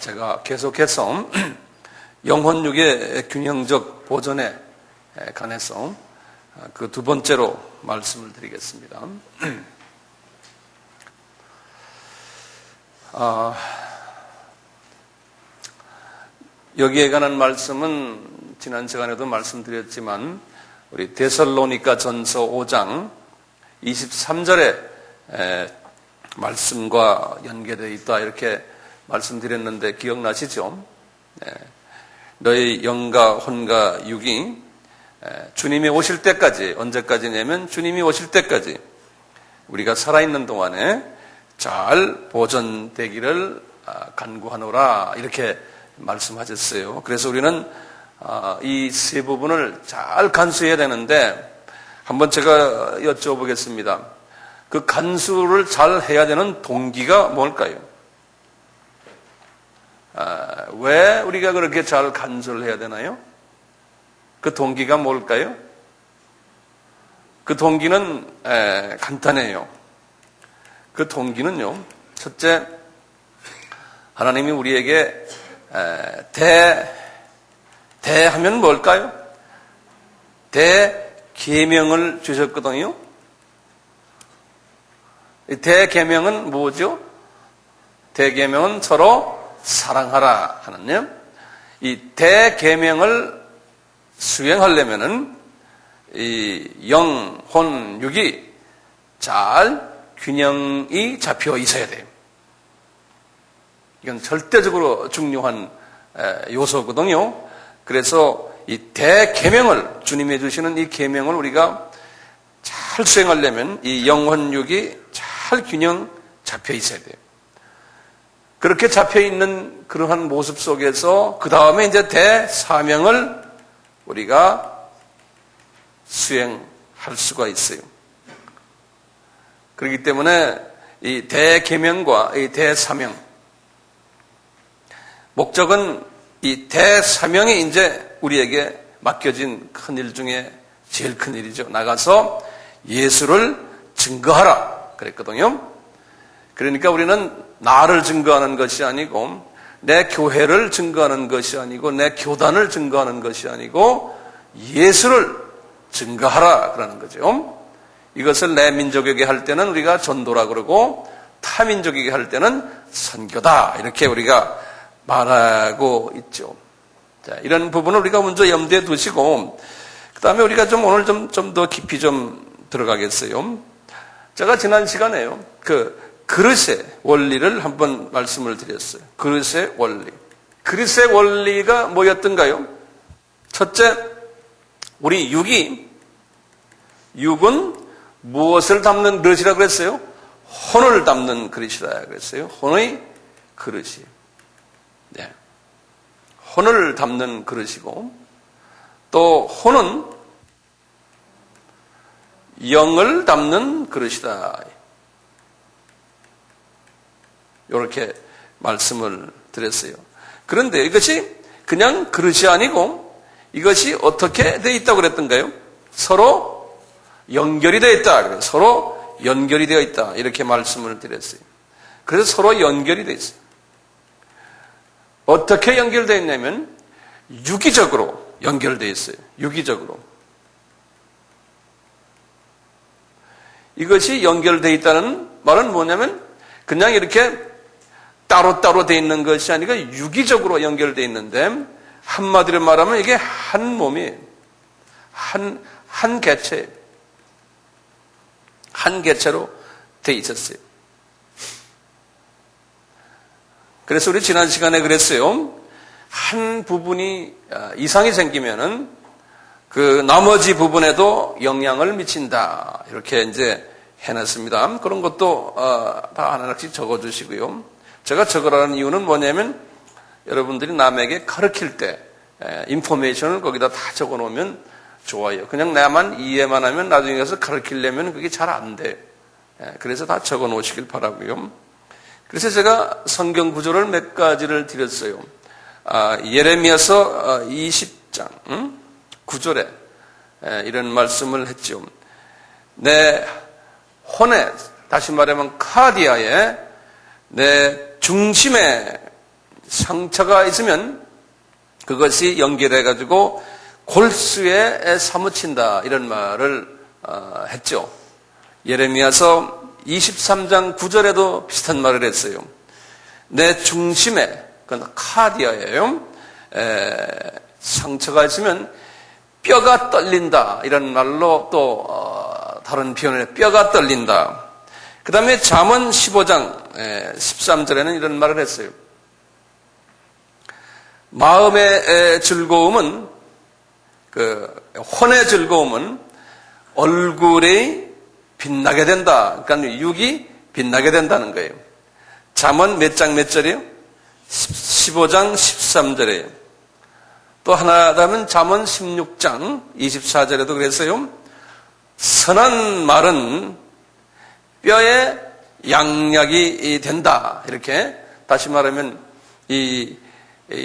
제가 계속해서 영혼육의 균형적 보존에 관해서 그 두 번째로 말씀을 드리겠습니다. 여기에 관한 말씀은 지난 시간에도 말씀드렸지만 우리 데살로니가 전서 5장 23절의 말씀과 연계되어 있다 이렇게 말씀드렸는데 기억나시죠? 너희 영과 혼과 육이 주님이 오실 때까지, 언제까지냐면 주님이 오실 때까지 우리가 살아있는 동안에 잘 보존되기를 간구하노라 이렇게 말씀하셨어요. 그래서 우리는 이 세 부분을 잘 간수해야 되는데 한번 제가 여쭤보겠습니다. 그 간수를 잘 해야 되는 동기가 뭘까요? 왜 우리가 그렇게 잘 간수를 해야 되나요? 그 동기가 뭘까요? 그 동기는 간단해요. 그 동기는요, 첫째, 하나님이 우리에게 대하면 뭘까요? 대계명을 주셨거든요. 대계명은 뭐죠? 대계명은 서로 사랑하라 하는요. 이 대계명을 수행하려면은 이 영, 혼, 육이 잘 균형이 잡혀 있어야 돼요. 이건 절대적으로 중요한 요소거든요. 그래서 이 대계명을, 주님이 주시는 이 계명을 우리가 잘 수행하려면 이 영혼, 육이 잘 균형 잡혀 있어야 돼요. 그렇게 잡혀 있는 그러한 모습 속에서 그 다음에 이제 대사명을 우리가 수행할 수가 있어요. 그렇기 때문에 이 대계명과 이 대사명, 목적은 이 대사명이 이제 우리에게 맡겨진 큰 일 중에 제일 큰 일이죠. 나가서 예수를 증거하라 그랬거든요. 그러니까 우리는 나를 증거하는 것이 아니고 내 교회를 증거하는 것이 아니고 내 교단을 증거하는 것이 아니고 예수를 증거하라 그러는 거죠. 이것을 내 민족에게 할 때는 우리가 전도라 그러고 타민족에게 할 때는 선교다 이렇게 우리가 말하고 있죠. 자, 이런 부분을 우리가 먼저 염두에 두시고 그 다음에 우리가 오늘 좀 더 깊이 좀 들어가겠어요. 제가 지난 시간에요. 그릇의 원리를 한번 말씀을 드렸어요. 그릇의 원리. 그릇의 원리가 뭐였던가요? 첫째, 우리 육은 무엇을 담는 그릇이라 그랬어요? 혼을 담는 그릇이라 그랬어요. 혼의 그릇이. 네. 혼을 담는 그릇이고, 또 혼은 영을 담는 그릇이다. 이렇게 말씀을 드렸어요. 그런데 이것이 그냥 그릇이 아니고 이것이 어떻게 되어 있다고 그랬던가요? 서로 연결이 되어 있다. 서로 연결이 되어 있다. 이렇게 말씀을 드렸어요. 그래서 서로 연결이 되어 있어요. 어떻게 연결되어 있냐면 유기적으로 연결되어 있어요. 유기적으로. 이것이 연결되어 있다는 말은 뭐냐면 그냥 이렇게 따로따로 되어 있는 것이 아니라 유기적으로 연결되어 있는데 한마디로 말하면 이게 한 몸이에요. 한 개체. 한 개체로 되어 있었어요. 그래서 우리 지난 시간에 그랬어요. 한 부분이 이상이 생기면은 그 나머지 부분에도 영향을 미친다. 이렇게 이제 해놨습니다. 그런 것도 다 하나씩 적어주시고요. 제가 적으라는 이유는 뭐냐면 여러분들이 남에게 가르칠 때 인포메이션을 거기다 다 적어놓으면 좋아요. 그냥 나만 이해만 하면 나중에 가서 가르치려면 그게 잘 안 돼요. 그래서 다 적어놓으시길 바라고요. 그래서 제가 성경 구절을 몇 가지를 드렸어요. 예레미야서 20장 9절에 이런 말씀을 했죠. 내 혼에, 다시 말하면 카디아에, 내 중심에 상처가 있으면 그것이 연결해가지고 골수에 사무친다 이런 말을 했죠. 예레미야서 23장 9절에도 비슷한 말을 했어요. 내 중심에, 그건 카디아예요. 상처가 있으면 뼈가 떨린다 이런 말로 또 다른 표현을 뼈가 떨린다. 그 다음에 잠언 15장 13절에는 이런 말을 했어요. 마음의 즐거움은 혼의 즐거움은 얼굴이 빛나게 된다. 그러니까 육이 빛나게 된다는 거예요. 잠언 몇 장 몇 절이에요? 15장 13절이에요. 또 하나 하면 잠언 16장 24절에도 그랬어요. 선한 말은 뼈에 양약이 된다. 이렇게 다시 말하면 이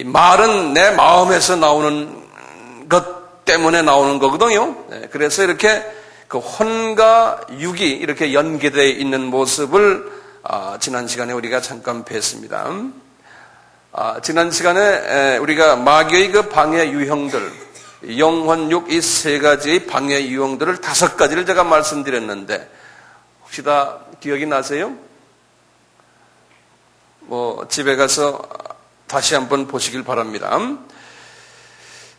말은 내 마음에서 나오는 것 때문에 나오는 거거든요. 그래서 이렇게 그 혼과 육이 이렇게 연계되어 있는 모습을 지난 시간에 우리가 잠깐 뵀습니다. 지난 시간에 우리가 마귀의 그 방해 유형들, 영혼, 육 이 세 가지의 방해 유형들을 5가지를 제가 말씀드렸는데 혹시 다 기억이 나세요? 집에 가서 다시 한번 보시길 바랍니다.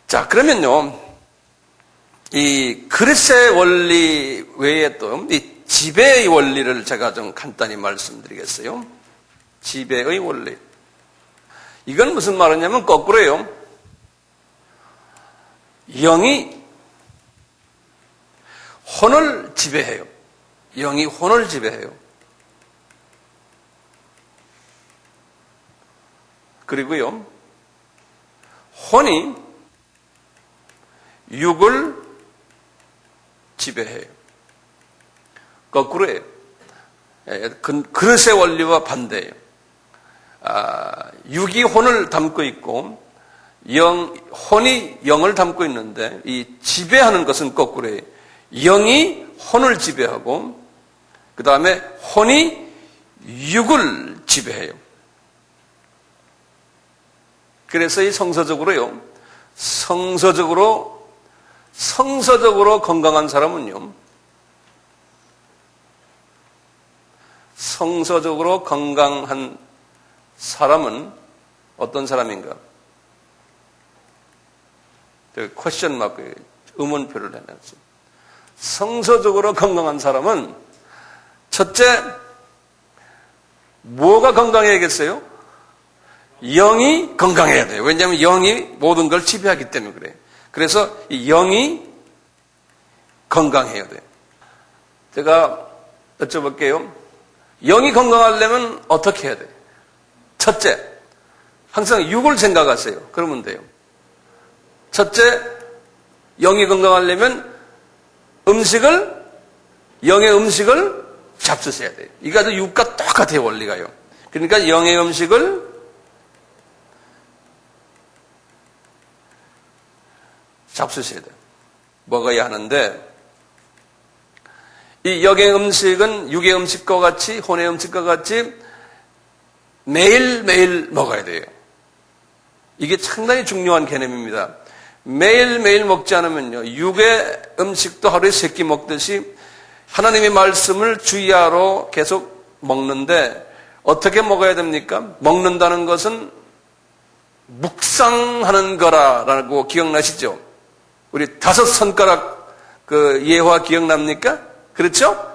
자, 그러면요, 이 그릇의 원리 외에 또 이 지배의 원리를 제가 좀 간단히 말씀드리겠어요. 지배의 원리. 이건 무슨 말이냐면 거꾸로예요. 영이 혼을 지배해요. 영이 혼을 지배해요. 그리고요, 혼이 육을 지배해요. 거꾸로예요. 그릇의 원리와 반대예요. 육이 혼을 담고 있고 혼이 영을 담고 있는데 이 지배하는 것은 거꾸로예요. 영이 혼을 지배하고 그 다음에 혼이 육을 지배해요. 그래서 이 성서적으로요, 성서적으로 건강한 사람은요, 성서적으로 건강한 사람은 어떤 사람인가? 퀘스천 마크, 의문표를 해놨어요. 성서적으로 건강한 사람은 첫째, 뭐가 건강해야겠어요? 영이 건강해야 돼요. 왜냐하면 영이 모든 걸 지배하기 때문에 그래요. 그래서 이 영이 건강해야 돼요. 제가 여쭤볼게요. 영이 건강하려면 어떻게 해야 돼요? 첫째, 항상 육을 생각하세요. 그러면 돼요. 첫째, 영이 건강하려면 영의 음식을 잡수셔야 돼요. 이게 아주 육과 똑같아요, 원리가요. 그러니까 영의 음식을 잡수셔야 돼요. 먹어야 하는데, 이 영의 음식은 육의 음식과 같이, 혼의 음식과 같이 매일매일 먹어야 돼요. 이게 상당히 중요한 개념입니다. 매일매일 먹지 않으면요, 육의 음식도 하루에 3끼 먹듯이 하나님의 말씀을 주의하러 계속 먹는데 어떻게 먹어야 됩니까? 먹는다는 것은 묵상하는 거라고 기억나시죠? 우리 5손가락 그 예화 기억납니까? 그렇죠?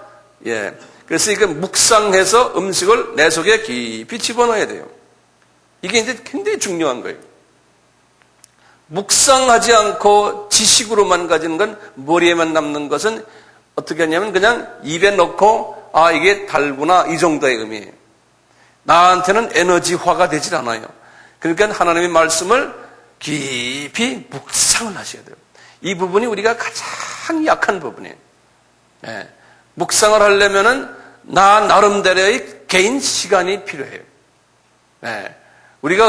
예. 그래서 이거 묵상해서 음식을 내 속에 깊이 집어넣어야 돼요. 이게 이제 굉장히 중요한 거예요. 묵상하지 않고 지식으로만 가지는 건, 머리에만 남는 것은 어떻게 하냐면 그냥 입에 넣고 이게 달구나 이 정도의 의미예요. 나한테는 에너지화가 되질 않아요. 그러니까 하나님의 말씀을 깊이 묵상을 하셔야 돼요. 이 부분이 우리가 가장 약한 부분이에요. 네. 묵상을 하려면은 나 나름대로의 개인 시간이 필요해요. 네. 우리가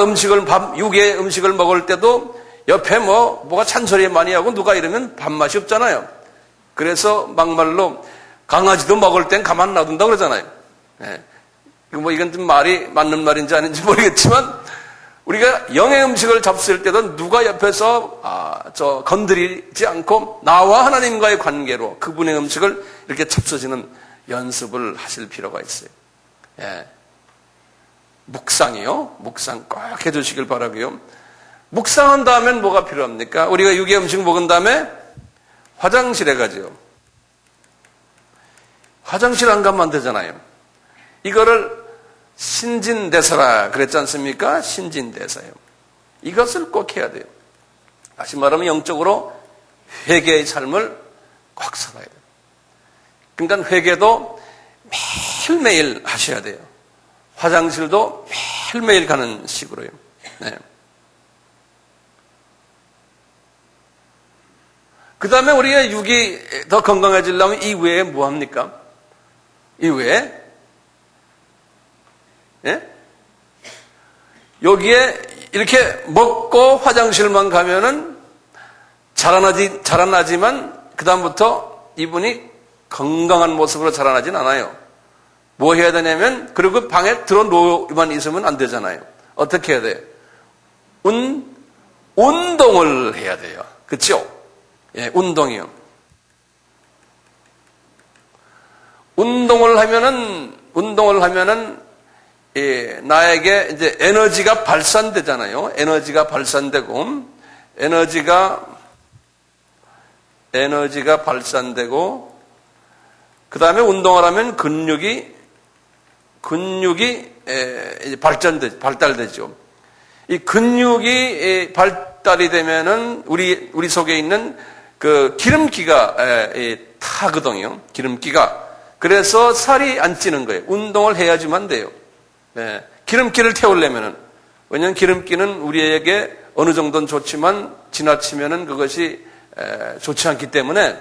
육의 음식을 먹을 때도 옆에 뭐가 잔소리 많이 하고 누가 이러면 밥맛이 없잖아요. 그래서 막말로 강아지도 먹을 땐 가만 놔둔다 그러잖아요. 네. 이건 좀 말이 맞는 말인지 아닌지 모르겠지만 우리가 영의 음식을 잡수일 때도 누가 옆에서 건드리지 않고 나와 하나님과의 관계로 그분의 음식을 이렇게 잡수시는 연습을 하실 필요가 있어요. 예. 묵상이요. 묵상 꼭 해주시길 바라고요. 묵상한 다음엔 뭐가 필요합니까? 우리가 육의 음식 먹은 다음에 화장실에 가죠. 화장실 안 가면 안 되잖아요. 이거를 신진대사라 그랬지 않습니까? 신진대사요. 이것을 꼭 해야 돼요. 다시 말하면 영적으로 회개의 삶을 꼭 살아야 돼요. 그러니까 회개도 매일매일 하셔야 돼요. 화장실도 매일매일 가는 식으로요. 네. 그 다음에 우리가 육이 더 건강해지려면 이 외에 뭐 합니까? 이 외에? 예? 여기에 이렇게 먹고 화장실만 가면은 자라나지만 그다음부터 이분이 건강한 모습으로 자라나진 않아요. 뭐 해야 되냐면, 그리고 방에 들어놓으만 있으면 안 되잖아요. 어떻게 해야 돼요? 운동을 해야 돼요. 그렇죠? 예, 운동이요. 운동을 하면은 예, 나에게 이제 에너지가 발산되잖아요. 에너지가 발산되고 그 다음에 운동을 하면 근육이 발달되죠. 이 근육이 발달이 되면은 우리 속에 있는 그 기름기가 타거든요. 기름기가. 그래서 살이 안 찌는 거예요. 운동을 해야지만 돼요. 네. 기름기를 태우려면은. 왜냐하면 기름기는 우리에게 어느 정도는 좋지만 지나치면은 그것이 좋지 않기 때문에,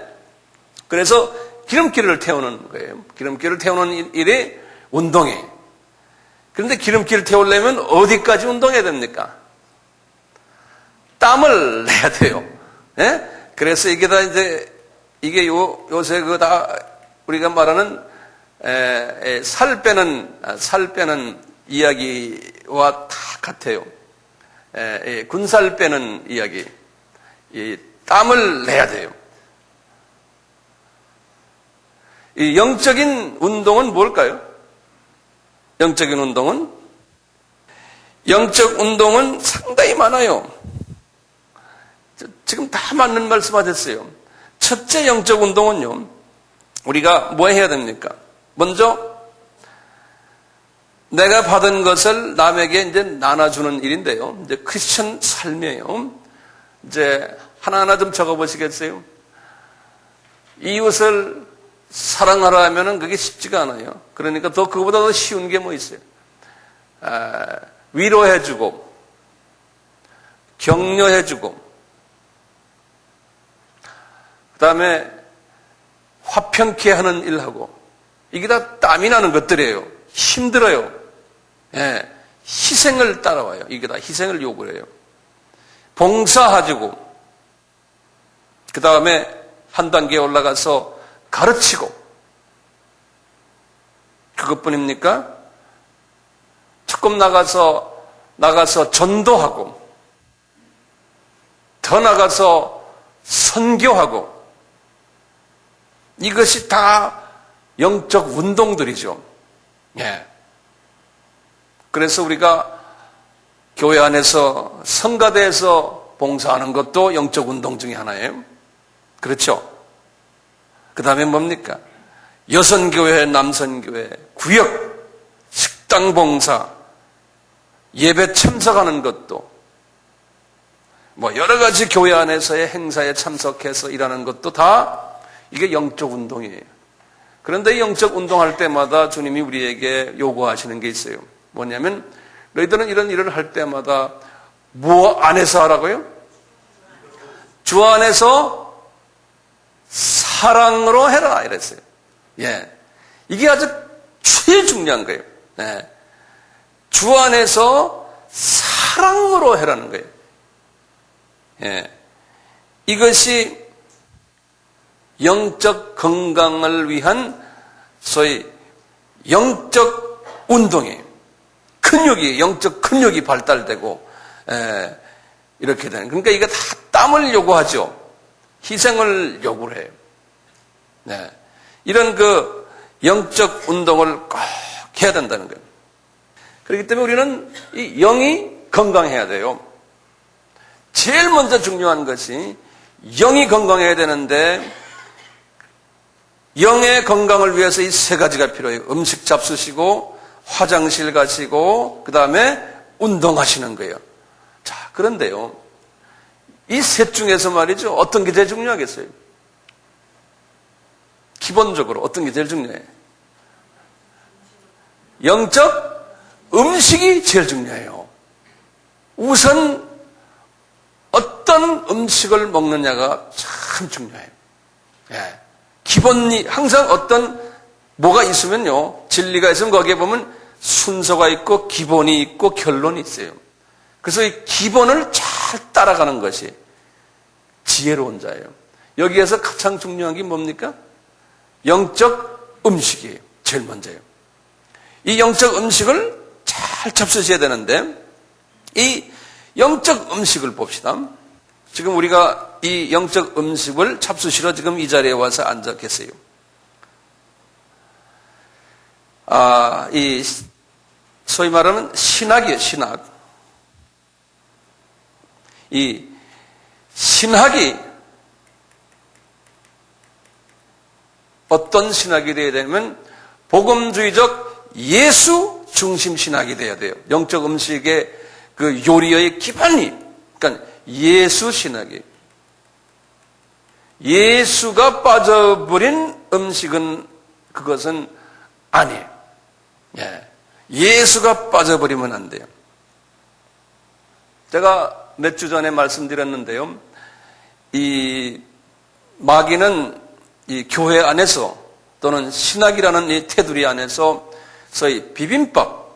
그래서 기름기를 태우는 거예요. 기름기를 태우는 일이 운동이에요. 그런데 기름기를 태우려면 어디까지 운동해야 됩니까? 땀을 내야 돼요. 예? 그래서 이게 다 이게 요새 우리가 말하는 살 빼는 이야기와 다 같아요. 군살 빼는 이야기. 땀을 내야 돼요. 이 영적인 운동은 뭘까요? 영적 운동은 상당히 많아요. 지금 다 맞는 말씀 하셨어요. 첫째 영적 운동은요, 우리가 뭐 해야 됩니까? 먼저 내가 받은 것을 남에게 이제 나눠주는 일인데요. 이제 크리스천 삶이에요. 이제 하나하나 좀 적어보시겠어요? 이웃을 사랑하라 하면은 그게 쉽지가 않아요. 그러니까 그거보다 더 쉬운 게 뭐 있어요? 위로해주고, 격려해주고, 그 다음에 화평케 하는 일하고, 이게 다 땀이 나는 것들이에요. 힘들어요. 예, 희생을 따라와요. 이게 다 희생을 요구해요. 봉사해주고, 그 다음에 한 단계 올라가서 가르치고, 그것뿐입니까? 조금 나가서 전도하고, 더 나가서 선교하고, 이것이 다 영적 운동들이죠. 예. 그래서 우리가 교회 안에서 성가대에서 봉사하는 것도 영적 운동 중에 하나예요. 그렇죠? 그 다음에 뭡니까? 여선교회, 남선교회, 구역, 식당 봉사, 예배 참석하는 것도, 뭐 여러 가지 교회 안에서의 행사에 참석해서 일하는 것도 다 이게 영적 운동이에요. 그런데 이 영적 운동할 때마다 주님이 우리에게 요구하시는 게 있어요. 뭐냐면, 너희들은 이런 일을 할 때마다 뭐 안에서 하라고요? 주 안에서 사랑으로 해라 이랬어요. 예, 이게 아주 제일 중요한 거예요. 예. 주 안에서 사랑으로 해라는 거예요. 예. 이것이 영적 건강을 위한 소위 영적 운동이에요. 영적 근육이 발달되고, 이렇게 되는. 그러니까 이게 다 땀을 요구하죠. 희생을 요구를 해요. 네. 이런 그 영적 운동을 꼭 해야 된다는 거예요. 그렇기 때문에 우리는 이 영이 건강해야 돼요. 제일 먼저 중요한 것이 영이 건강해야 되는데 영의 건강을 위해서 이 세 가지가 필요해요. 음식 잡수시고 화장실 가시고 그 다음에 운동하시는 거예요. 자, 그런데요. 이 셋 중에서 말이죠. 어떤 게 제일 중요하겠어요? 기본적으로 어떤 게 제일 중요해요? 영적 음식이 제일 중요해요. 우선 어떤 음식을 먹느냐가 참 중요해요. 예. 기본이 항상 어떤 뭐가 있으면요. 진리가 있으면 거기에 보면 순서가 있고 기본이 있고 결론이 있어요. 그래서 이 기본을 잘 따라가는 것이 지혜로운 자예요. 여기에서 가장 중요한 게 뭡니까? 영적 음식이에요. 제일 먼저예요. 이 영적 음식을 잘 잡수셔야 되는데 이 영적 음식을 봅시다. 지금 우리가 이 영적 음식을 잡수시러 지금 이 자리에 와서 앉아 계세요. 이 소위 말하는 신학이에요. 신학. 이 신학이 어떤 신학이 되어야 되냐면 복음주의적 예수 중심 신학이 되어야 돼요. 영적 음식의 그 요리의 기반이 그러니까 예수 신학이에요. 예수가 빠져버린 음식은 그것은 아니에요. 예. 예수가 빠져버리면 안 돼요. 제가 몇 주 전에 말씀드렸는데요. 이 마귀는 이 교회 안에서 또는 신학이라는 이 테두리 안에서 소위 비빔밥,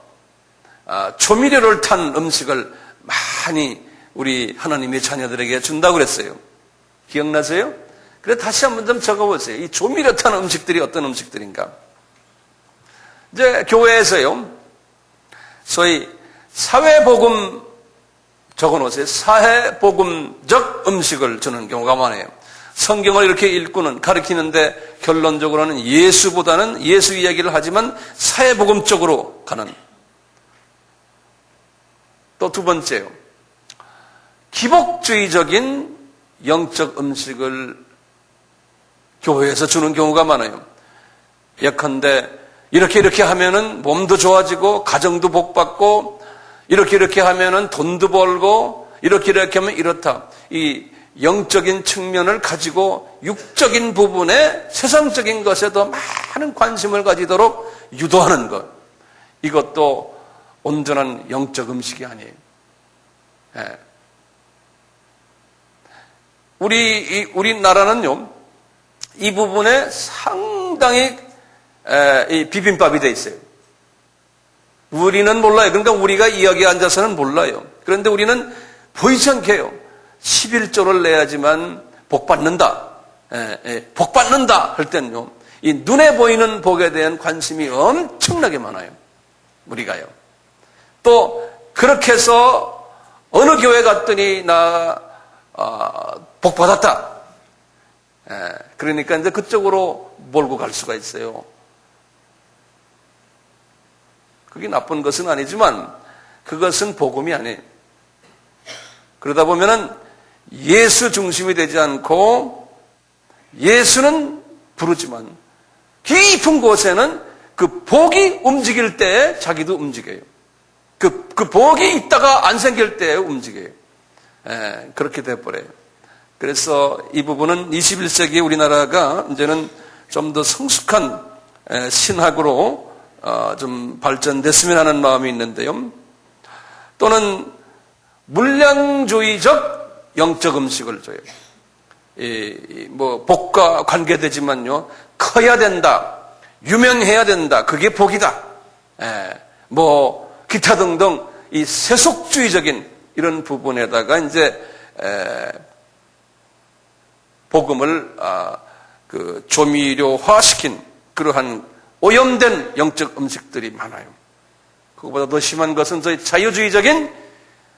조미료를 탄 음식을 많이 우리 하나님의 자녀들에게 준다고 그랬어요. 기억나세요? 그래 다시 한번 좀 적어보세요. 이 조미료 탄 음식들이 어떤 음식들인가? 이제 교회에서요, 소위 사회복음 적어놓으세요. 사회복음적 음식을 주는 경우가 많아요. 성경을 이렇게 읽고는 가르치는데 결론적으로는 예수보다는 예수 이야기를 하지만 사회복음 쪽으로 가는. 또 두 번째요. 기복주의적인 영적 음식을 교회에서 주는 경우가 많아요. 예컨대 이렇게 하면은 몸도 좋아지고 가정도 복받고 이렇게 하면은 돈도 벌고 이렇게 하면 이렇다. 이 영적인 측면을 가지고 육적인 부분에 세상적인 것에 더 많은 관심을 가지도록 유도하는 것. 이것도 온전한 영적 음식이 아니에요. 예. 우리나라는요, 이 부분에 상당히 이 비빔밥이 돼 있어요. 우리는 몰라요. 그러니까 우리가 이 여기에 앉아서는 몰라요. 그런데 우리는 보이지 않게 해요. 11조를 내야지만 복 받는다. 복 받는다 할 때는요, 이 눈에 보이는 복에 대한 관심이 엄청나게 많아요. 우리가요. 또 그렇게 해서 어느 교회 갔더니 나 복 받았다. 그러니까 이제 그쪽으로 몰고 갈 수가 있어요. 그게 나쁜 것은 아니지만 그것은 복음이 아니에요. 그러다 보면은 예수 중심이 되지 않고 예수는 부르지만 깊은 곳에는 그 복이 움직일 때 자기도 움직여요. 그 복이 있다가 안 생길 때 움직여요. 그렇게 돼버려요. 그래서 이 부분은 21세기 우리나라가 이제는 좀 더 성숙한 신학으로 좀 발전됐으면 하는 마음이 있는데요. 또는 물량주의적 영적 음식을 줘요. 뭐 복과 관계되지만요, 커야 된다, 유명해야 된다, 그게 복이다. 뭐 기타 등등 이 세속주의적인 이런 부분에다가 이제 복음을 그 조미료화시킨 그러한 오염된 영적 음식들이 많아요. 그것보다 더 심한 것은 저희 자유주의적인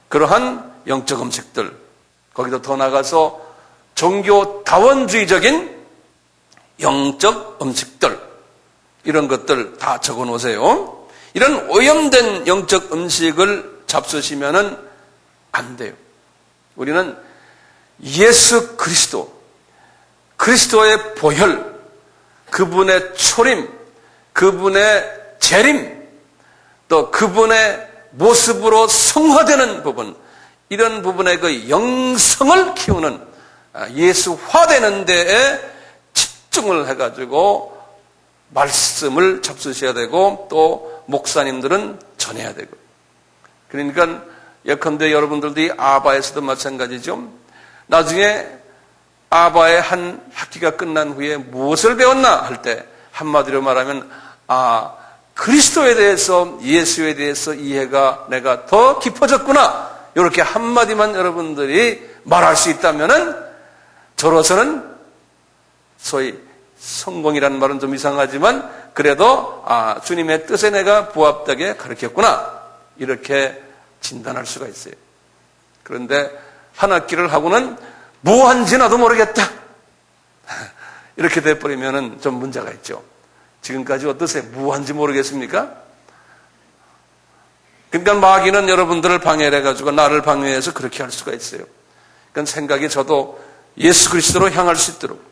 그러한 영적 음식들, 거기도 더 나가서 종교 다원주의적인 영적 음식들, 이런 것들 다 적어 놓으세요. 이런 오염된 영적 음식을 잡수시면은 안 돼요. 우리는 예수 그리스도, 그리스도의 보혈, 그분의 초림, 그분의 재림, 또 그분의 모습으로 성화되는 부분, 이런 부분의 그 영성을 키우는 예수화되는 데에 집중을 해가지고 말씀을 잡수셔야 되고, 또 목사님들은 전해야 되고. 그러니까 예컨대 여러분들도 이 아바에서도 마찬가지죠. 나중에 아바의 한 학기가 끝난 후에 무엇을 배웠나 할 때 한마디로 말하면 그리스도에 대해서, 예수에 대해서 이해가 내가 더 깊어졌구나, 이렇게 한마디만 여러분들이 말할 수 있다면은 저로서는 소위 성공이라는 말은 좀 이상하지만 그래도 주님의 뜻에 내가 부합되게 가르쳤구나, 이렇게 진단할 수가 있어요. 그런데 한 학기를 하고는 뭐 한지 나도 모르겠다, 이렇게 돼버리면은 좀 문제가 있죠. 지금까지 어떠세요? 뭐 한지 모르겠습니까? 그러니까 마귀는 여러분들을 방해를 해가지고 나를 방해해서 그렇게 할 수가 있어요. 그러니까 생각이 저도 예수 그리스도로 향할 수 있도록,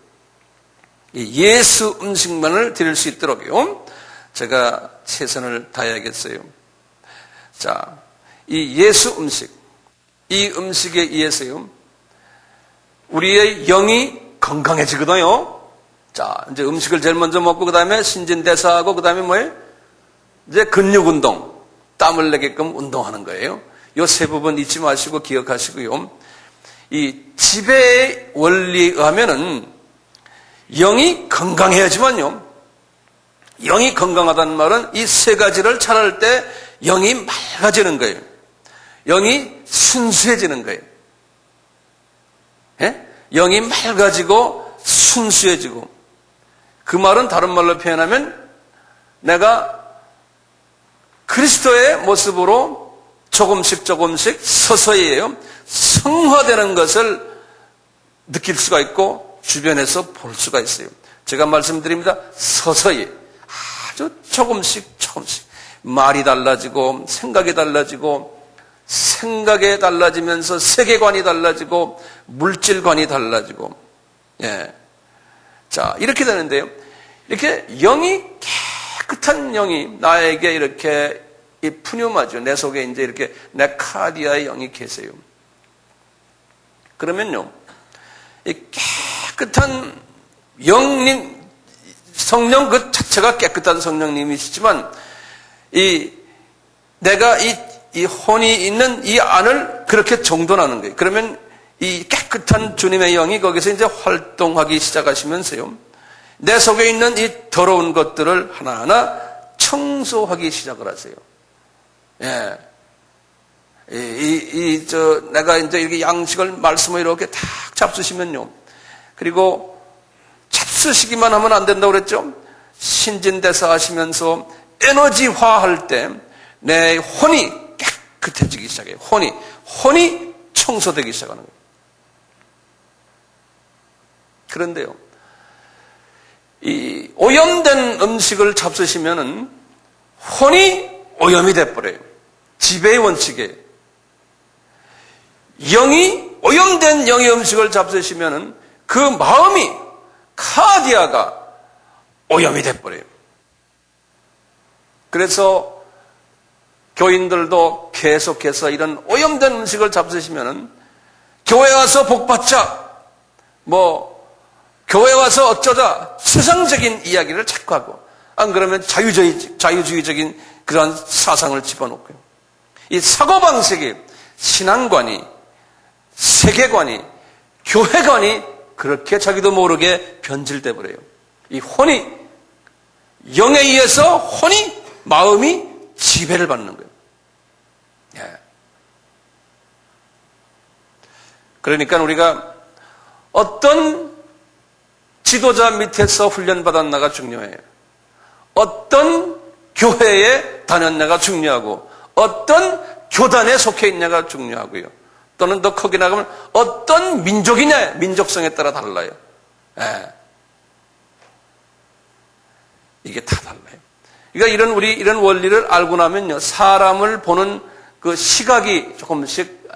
예수 음식만을 드릴 수 있도록요, 제가 최선을 다해야겠어요. 자, 이 예수 음식, 이 음식에 의해서요, 우리의 영이 건강해지거든요. 자, 이제 음식을 제일 먼저 먹고, 그 다음에 신진대사하고, 그 다음에 뭐예요? 이제 근육운동, 땀을 내게끔 운동하는 거예요. 요 세 부분 잊지 마시고 기억하시고요. 이 지배의 원리에 의하면은 영이 건강해야지만요. 영이 건강하다는 말은 이 세 가지를 잘할 때 영이 맑아지는 거예요. 영이 순수해지는 거예요. 예? 영이 맑아지고 순수해지고, 그 말은 다른 말로 표현하면 내가 그리스도의 모습으로 조금씩 서서히예요, 성화되는 것을 느낄 수가 있고 주변에서 볼 수가 있어요. 제가 말씀드립니다. 서서히, 아주 조금씩 말이 달라지고 생각이 달라지고, 생각이 달라지면서 세계관이 달라지고 물질관이 달라지고, 예. 자, 이렇게 되는데요. 이렇게 영이, 깨끗한 영이 나에게 이렇게 이 푸뉴마죠. 내 속에 이제 이렇게 네카디아의 영이 계세요. 그러면요, 이 깨끗한 영님, 성령 그 자체가 깨끗한 성령님이시지만, 내가 이 혼이 있는 이 안을 그렇게 정돈하는 거예요. 그러면 이 깨끗한 주님의 영이 거기서 이제 활동하기 시작하시면서요, 내 속에 있는 이 더러운 것들을 하나하나 청소하기 시작을 하세요. 예. 내가 이제 이렇게 양식을 말씀을 이렇게 탁 잡수시면요. 그리고 잡수시기만 하면 안 된다고 그랬죠? 신진대사 하시면서 에너지화 할 때 내 혼이 깨끗해지기 시작해요. 혼이 청소되기 시작하는 거예요. 그런데요, 이 오염된 음식을 잡수시면은 혼이 오염이 돼버려요. 지배의 원칙이에요. 오염된 영의 음식을 잡수시면은 그 마음이, 카디아가 오염이 돼버려요. 그래서 교인들도 계속해서 이런 오염된 음식을 잡수시면은 교회 와서 복 받자, 교회 와서 어쩌자, 세상적인 이야기를 자꾸 하고, 안 그러면 자유주의적인 그러한 사상을 집어넣고요. 이 사고방식이, 신앙관이, 세계관이, 교회관이 그렇게 자기도 모르게 변질돼 버려요. 이 혼이, 영에 의해서 마음이 지배를 받는 거예요. 예. 그러니까 우리가 어떤 지도자 밑에서 훈련받았나가 중요해요. 어떤 교회에 다녔나가 중요하고, 어떤 교단에 속해 있냐가 중요하고요. 또는 더 크게 나가면 어떤 민족이냐, 민족성에 따라 달라요. 예. 이게 다 달라요. 그러니까 이런 원리를 알고 나면요, 사람을 보는 그 시각이 조금씩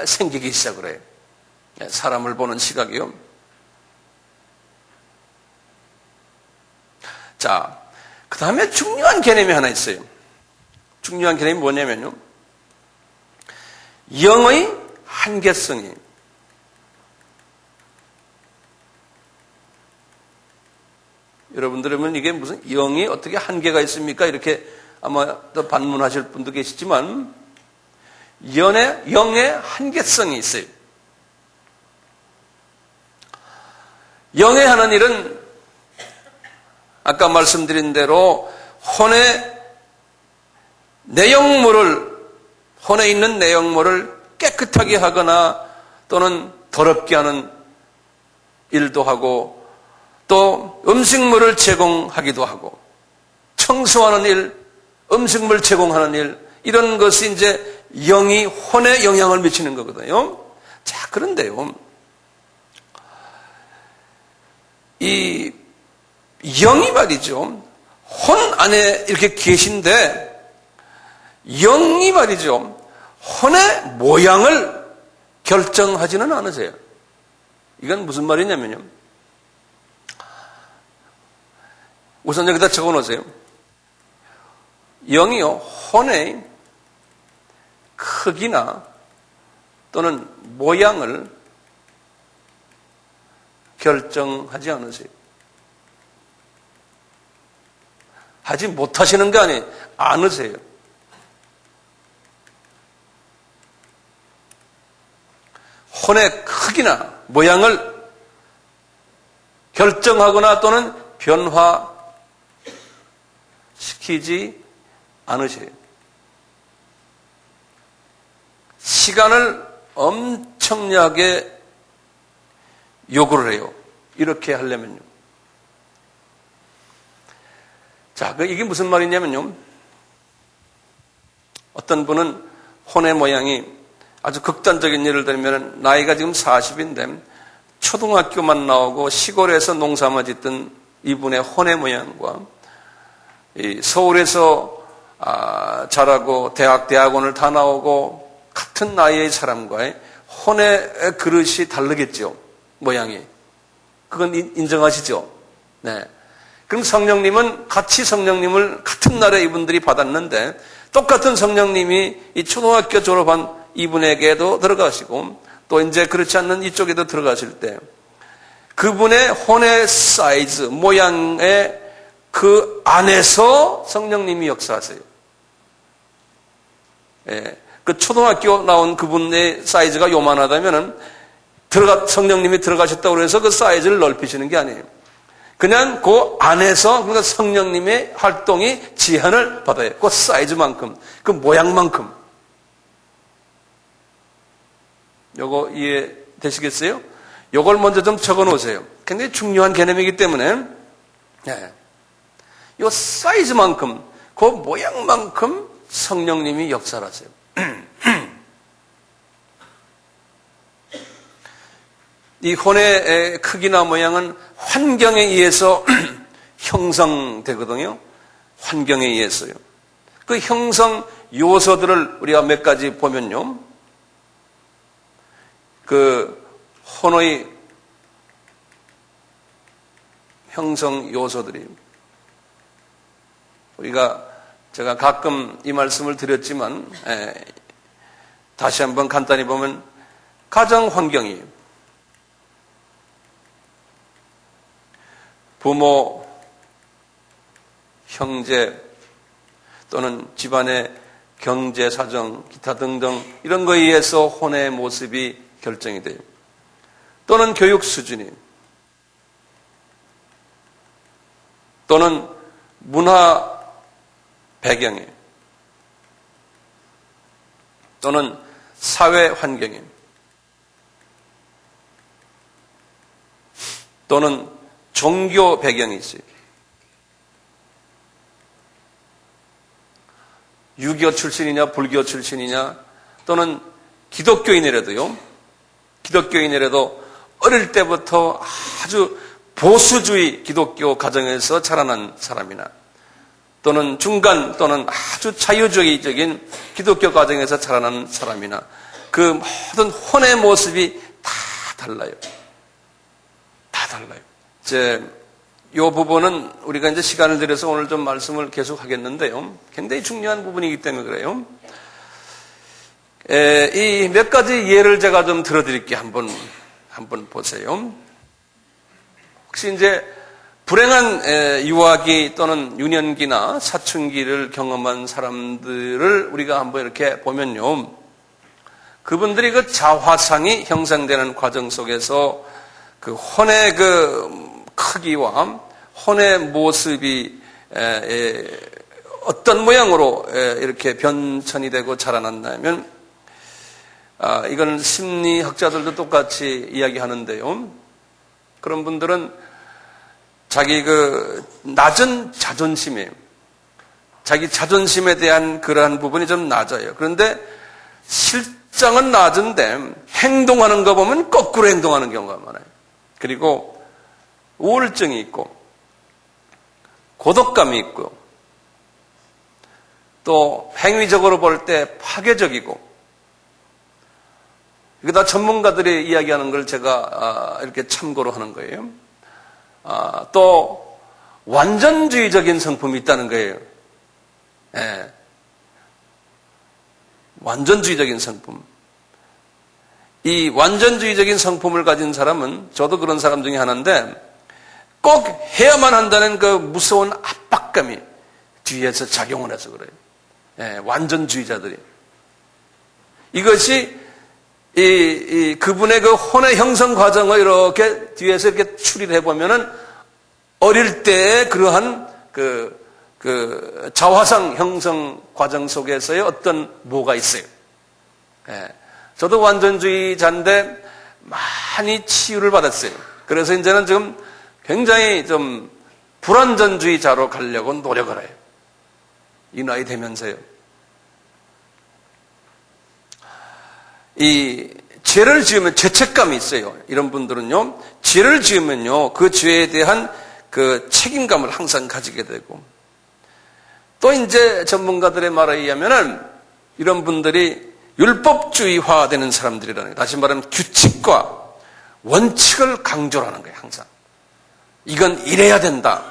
생기기 시작을 해요. 예, 사람을 보는 시각이요. 자, 그 다음에 중요한 개념이 하나 있어요. 중요한 개념이 뭐냐면요, 영의 한계성이. 여러분들은 이게 무슨 영이 어떻게 한계가 있습니까? 이렇게 아마 또 반문하실 분도 계시지만, 영의 한계성이 있어요. 영의 하는 일은 아까 말씀드린 대로 혼의 혼에 있는 내용물을 깨끗하게 하거나 또는 더럽게 하는 일도 하고, 또 음식물을 제공하기도 하고, 청소하는 일, 음식물 제공하는 일, 이런 것이 이제 영이 혼에 영향을 미치는 거거든요. 자, 그런데요, 이 영이 말이죠, 혼 안에 이렇게 계신데, 영이 말이죠, 혼의 모양을 결정하지는 않으세요. 이건 무슨 말이냐면요, 우선 여기다 적어 놓으세요. 영이요, 혼의 크기나 또는 모양을 결정하지 않으세요. 하지 못하시는 게 아니에요. 않으세요. 혼의 크기나 모양을 결정하거나 또는 변화시키지 않으세요. 시간을 엄청나게 요구를 해요. 이렇게 하려면요. 자, 이게 무슨 말이냐면요, 어떤 분은 혼의 모양이 아주 극단적인 예를 들면, 나이가 지금 40인데 초등학교만 나오고 시골에서 농사만 짓던 이분의 혼의 모양과 서울에서 자라고 대학원을 다 나오고 같은 나이의 사람과의 혼의 그릇이 다르겠죠. 모양이. 그건 인정하시죠? 네. 그럼 성령님은 같은 날에 이분들이 받았는데, 똑같은 성령님이 이 초등학교 졸업한 이분에게도 들어가시고, 또 이제 그렇지 않는 이쪽에도 들어가실 때, 그분의 혼의 사이즈, 모양의 그 안에서 성령님이 역사하세요. 예. 그 초등학교 나온 그분의 사이즈가 요만하다면은, 성령님이 들어가셨다고 해서 그 사이즈를 넓히시는 게 아니에요. 그냥 그 안에서, 그러니까 성령님의 활동이 제한을 받아요. 그 사이즈만큼, 그 모양만큼. 요거 이해되시겠어요? 요걸 먼저 좀 적어 놓으세요. 굉장히 중요한 개념이기 때문에, 네. 요 사이즈만큼, 그 모양만큼 성령님이 역사를 하세요. 이 혼의 크기나 모양은 환경에 의해서 형성되거든요. 환경에 의해서요. 그 형성 요소들을 우리가 몇 가지 보면요, 그 혼의 형성 요소들이, 제가 가끔 이 말씀을 드렸지만, 다시 한번 간단히 보면, 가정 환경이에요. 부모, 형제, 또는 집안의 경제 사정, 기타 등등 이런 거에 의해서 혼의 모습이 결정이 돼요. 또는 교육 수준이, 또는 문화 배경이, 또는 사회 환경이, 또는 종교 배경이 있어요. 유교 출신이냐 불교 출신이냐, 또는 기독교인이라도 어릴 때부터 아주 보수주의 기독교 가정에서 자라난 사람이나 또는 중간 또는 아주 자유주의적인 기독교 가정에서 자라난 사람이나 그 모든 혼의 모습이 다 달라요. 다 달라요. 이 부분은 우리가 이제 시간을 들여서 오늘 좀 말씀을 계속 하겠는데요. 굉장히 중요한 부분이기 때문에 그래요. 이 몇 가지 예를 제가 좀 들어드릴게요. 한번 보세요. 혹시 이제 불행한 유아기 또는 유년기나 사춘기를 경험한 사람들을 우리가 한번 이렇게 보면요. 그분들이 그 자화상이 형성되는 과정 속에서 그 혼의 그 크기와 혼의 모습이 어떤 모양으로 이렇게 변천이 되고 자라난다면 이건 심리학자들도 똑같이 이야기하는데요. 그런 분들은 자기 그 낮은 자존심에 자기 자존심에 대한 그러한 부분이 좀 낮아요. 그런데 실정은 낮은데 행동하는 거 보면 거꾸로 행동하는 경우가 많아요. 그리고 우울증이 있고 고독감이 있고 또 행위적으로 볼 때 파괴적이고 이게 다 전문가들이 이야기하는 걸 제가 이렇게 참고로 하는 거예요. 또 완전주의적인 성품이 있다는 거예요. 예. 완전주의적인 성품. 이 완전주의적인 성품을 가진 사람은 저도 그런 사람 중에 하나인데 꼭 해야만 한다는 그 무서운 압박감이 뒤에서 작용을 해서 그래요. 예, 완전주의자들이. 이것이 그분의 그 혼의 형성 과정을 이렇게 뒤에서 이렇게 추리를 해보면은 어릴 때의 그러한 그 자화상 형성 과정 속에서의 어떤 뭐가 있어요. 예, 저도 완전주의자인데 많이 치유를 받았어요. 그래서 이제는 지금 굉장히 좀 불완전주의자로 가려고 노력을 해요. 이 나이 되면서요. 이 죄를 지으면 죄책감이 있어요. 이런 분들은요, 죄를 지으면요, 그 죄에 대한 그 책임감을 항상 가지게 되고, 또 이제 전문가들의 말에 의하면은 이런 분들이 율법주의화 되는 사람들이라는 거예요. 다시 말하면 규칙과 원칙을 강조를 하는 거예요, 항상. 이건 이래야 된다.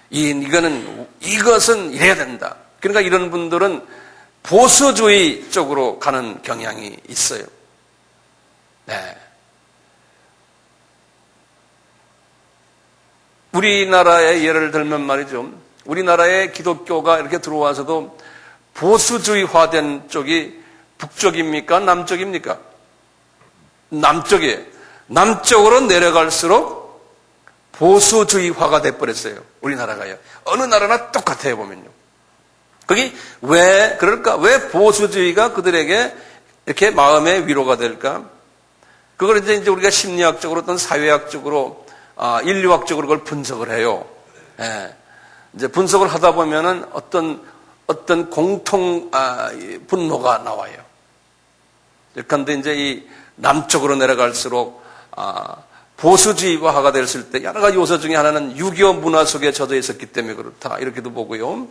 이것은 이래야 된다. 그러니까 이런 분들은 보수주의 쪽으로 가는 경향이 있어요. 네. 우리나라의 예를 들면 말이죠. 우리나라의 기독교가 이렇게 들어와서도 보수주의화된 쪽이 북쪽입니까? 남쪽입니까? 남쪽이에요. 남쪽으로 내려갈수록 보수주의화가 돼버렸어요. 우리나라가요. 어느 나라나 똑같아요, 보면요. 거기 왜 그럴까? 왜 보수주의가 그들에게 이렇게 마음의 위로가 될까? 그걸 이제 우리가 심리학적으로 또는 사회학적으로, 인류학적으로 그걸 분석을 해요. 예. 이제 분석을 하다 보면은 어떤 공통, 분노가 나와요. 그런데 이제 이 남쪽으로 내려갈수록, 보수주의화가 됐을 때 여러 가지 요소 중에 하나는 유교 문화 속에 젖어 있었기 때문에 그렇다. 이렇게도 보고요.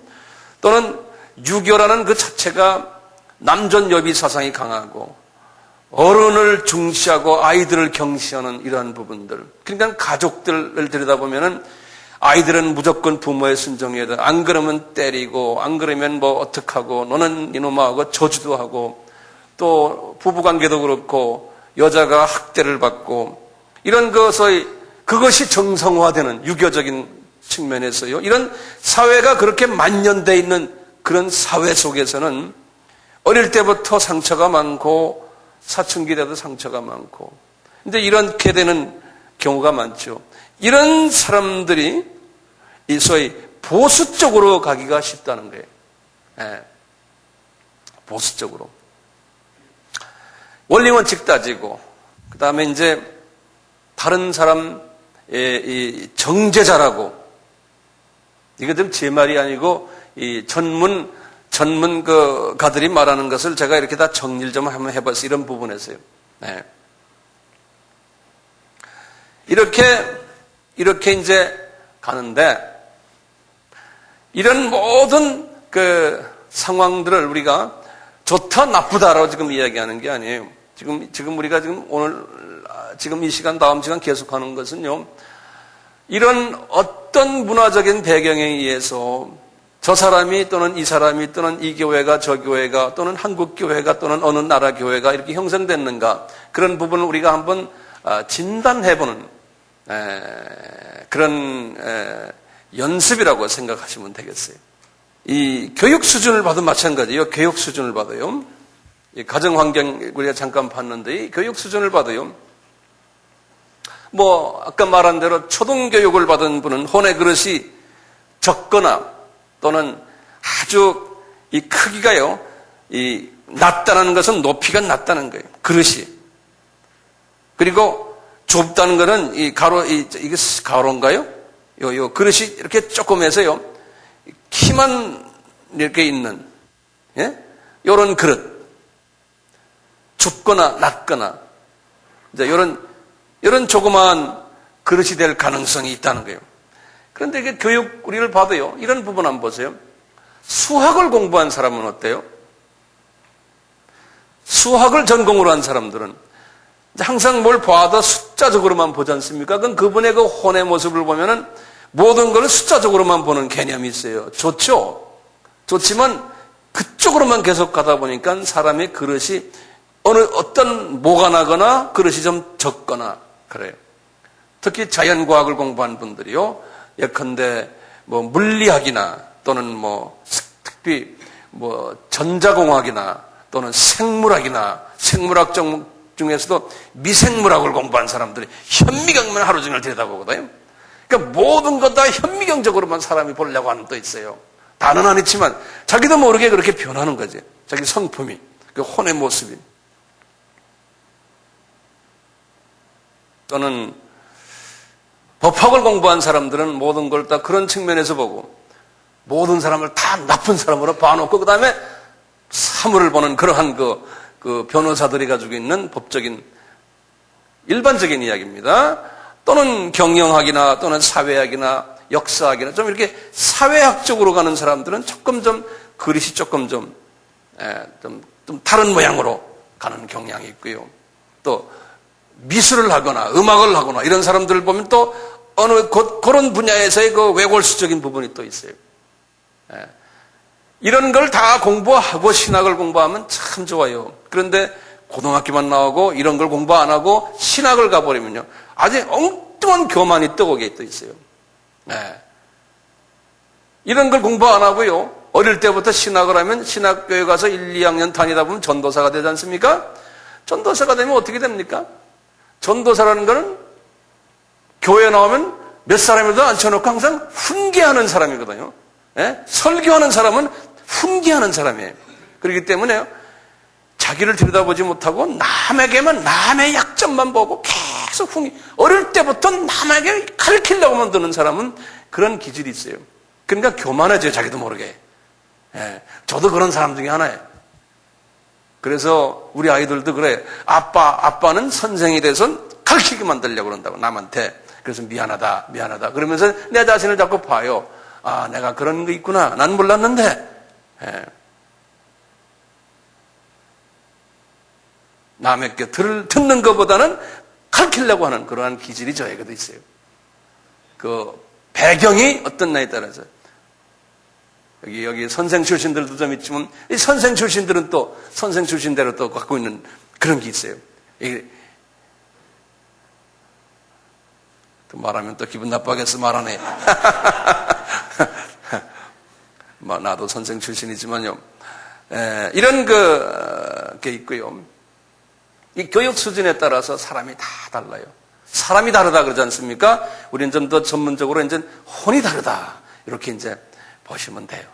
또는 유교라는 그 자체가 남존여비 사상이 강하고 어른을 중시하고 아이들을 경시하는 이러한 부분들. 그러니까 가족들을 들여다보면은 아이들은 무조건 부모의 순종해야 돼. 안 그러면 때리고, 안 그러면 뭐 어떡하고, 너는 이놈아 하고 저주도 하고, 또 부부관계도 그렇고, 여자가 학대를 받고, 이런 그것이 정성화되는 유교적인 측면에서요. 이런 사회가 그렇게 만연되어 있는 그런 사회 속에서는 어릴 때부터 상처가 많고, 사춘기 때도 상처가 많고, 근데 이렇게 되는 경우가 많죠. 이런 사람들이 이 소위 보수 쪽으로 가기가 쉽다는 거예요. 예. 보수 쪽으로. 원리원칙 따지고, 그 다음에 이제 다른 사람의 이 정죄자라고, 이거 좀 제 말이 아니고 이 전문 전문 가들이 말하는 것을 제가 이렇게 다 정리를 좀 한번 해봤어요. 이런 부분에서요. 네. 이렇게 이제 가는데, 이런 모든 상황들을 우리가 좋다, 나쁘다라고 지금 이야기하는 게 아니에요. 지금 우리가 지금 이 시간, 다음 시간 계속하는 것은요, 이런 어떤 문화적인 배경에 의해서 저 사람이 또는 이 사람이 또는 이 교회가 저 교회가 또는 한국 교회가 또는 어느 나라 교회가 이렇게 형성됐는가, 그런 부분을 우리가 한번 진단해보는 그런 연습이라고 생각하시면 되겠어요. 이 교육 수준을 봐도 마찬가지예요. 교육 수준을 봐도요. 이 가정 환경 우리가 잠깐 봤는데, 이 교육 수준을 봐도요. 아까 말한 대로 초등교육을 받은 분은 혼의 그릇이 적거나 또는 아주 이 크기가요, 이 낮다는 것은 높이가 낮다는 거예요. 그릇이. 그리고 좁다는 것은 이게 가로인가요? 요 그릇이 이렇게 조그매서요, 키만 이렇게 있는, 요런 그릇. 좁거나 낮거나, 이제 요런 조그마한 그릇이 될 가능성이 있다는 거예요. 그런데 이게 교육 우리를 봐도요, 이런 부분 한번 보세요. 수학을 공부한 사람은 어때요? 수학을 전공으로 한 사람들은 항상 뭘 봐도 숫자적으로만 보지 않습니까? 그럼 그분의 그 혼의 모습을 보면은 모든 걸 숫자적으로만 보는 개념이 있어요. 좋죠? 좋지만 그쪽으로만 계속 가다 보니까 사람의 그릇이 어떤 뭐가 나거나 그릇이 좀 적거나 그래요. 특히 자연과학을 공부한 분들이요, 예컨대 물리학이나 또는 특히 전자공학이나 또는 생물학이나 생물학 중에서도 미생물학을 공부한 사람들이 현미경만 하루 종일 들여다보거든요. 그러니까 모든 것 다 현미경적으로만 사람이 보려고 하는 또 있어요. 다는 아니지만 자기도 모르게 그렇게 변하는 거지. 자기 성품이, 그 혼의 모습이. 또는 법학을 공부한 사람들은 모든 걸 다 그런 측면에서 보고 모든 사람을 다 나쁜 사람으로 봐놓고 그 다음에 사물을 보는 그러한 그 변호사들이 가지고 있는 법적인 일반적인 이야기입니다. 또는 경영학이나 또는 사회학이나 역사학이나 좀 이렇게 사회학적으로 가는 사람들은 조금 그릇이 조금 좀 다른 모양으로 가는 경향이 있고요. 또 미술을 하거나 음악을 하거나 이런 사람들을 보면 또 어느 그런 분야에서의 그 외골수적인 부분이 또 있어요. 이런 걸 다 공부하고 신학을 공부하면 참 좋아요. 그런데 고등학교만 나오고 이런 걸 공부 안 하고 신학을 가버리면요, 아주 엉뚱한 교만이 떠오게 또 있어요. 이런 걸 공부 안 하고요, 어릴 때부터 신학을 하면 신학교에 가서 1, 2학년 다니다 보면 전도사가 되지 않습니까? 전도사가 되면 어떻게 됩니까? 전도사라는 거는 교회에 나오면 몇 사람이라도 앉혀놓고 항상 훈계하는 사람이거든요. 설교하는 사람은 훈계하는 사람이에요. 그렇기 때문에 자기를 들여다보지 못하고 남에게만, 남의 약점만 보고 계속 어릴 때부터 남에게 가르치려고 만드는 사람은 그런 기질이 있어요. 그러니까 교만해져요, 자기도 모르게. 저도 그런 사람 중에 하나예요. 그래서 우리 아이들도 그래. 아빠는 선생이 돼서 가르치게 만들려고 그런다고, 남한테. 그래서 미안하다. 그러면서 내 자신을 자꾸 봐요. 아, 내가 그런 거 있구나. 난 몰랐는데. 남의 게 듣는 것보다는 가르치려고 하는 그러한 기질이 저에게도 있어요. 그 배경이 어떤 나에 따라서. 여기 선생 출신들도 좀 있지만, 이 선생 출신들은 또 선생 출신대로 또 갖고 있는 그런 게 있어요. 또 말하면 또 기분 나빠겠어, 말하네. 나도 선생 출신이지만요. 이런 게 있고요. 이 교육 수준에 따라서 사람이 다 달라요. 사람이 다르다 그러지 않습니까? 우리는 좀 더 전문적으로 이제 혼이 다르다. 이렇게 이제 보시면 돼요.